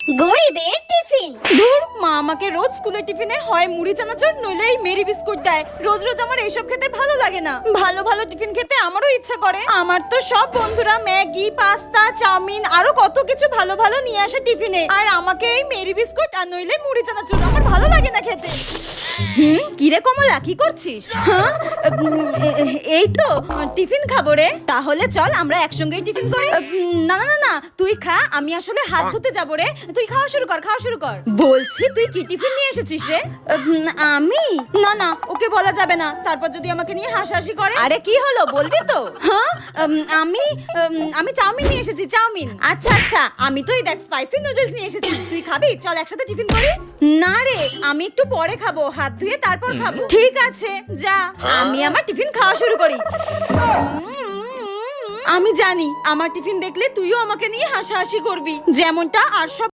গরিবের টিফিন। ধুর, মা আমাকে রোজ স্কুলের টিফিনে হয় মুড়ি চানাচুর নইলে এই মেরি বিস্কুট দেয়। রোজ রোজ আমার এইসব খেতে ভালো লাগে না। ভালো ভালো টিফিন খেতে আমারও ইচ্ছা করে। আমার তো সব বন্ধুরা ম্যাগি, পাস্তা, চাউমিন আরো কত কিছু ভালো ভালো নিয়ে আসে টিফিনে, আর আমাকে এই মেরি বিস্কুট আর নইলে মুড়ি চানাচুর আমার ভালো লাগে না খেতে। কিরে কমলা, কি করছিস? হ্যাঁ, এই তো টিফিন খাবো রে। তাহলে চল আমরা একসঙ্গেই টিফিন করি। না না না না, তুই খা, আমি আসলে হাত ধুতে যাবো রে। তুই খাওয়া শুরু কর, খাওয়া শুরু কর। বলছি তুই কি টিফিন নিয়ে এসেছিস রে? আমি? না না, ওকে বলা যাবে না, তারপর যদি আমাকে নিয়ে হাসাহাসি করে। আরে কি হলো, বলবি তো? হ্যাঁ, আমি চাউমিন নিয়ে এসেছি, চাউমিন। আচ্ছা আচ্ছা, আমি তো এই দেখ স্পাইসি নুডলস নিয়ে এসেছি। তুই খাবি? চল একসাথে টিফিন করি। না রে, আমি একটু পরে খাবো, হাত ধুয়ে তারপর খাবো। ঠিক আছে, যা, আমি আমার টিফিন খাওয়া শুরু করি। আমি জানি আমার টিফিন দেখলে তুইও আমাকে নিয়ে হাসাহাসি করবি, যেমনটা আর সব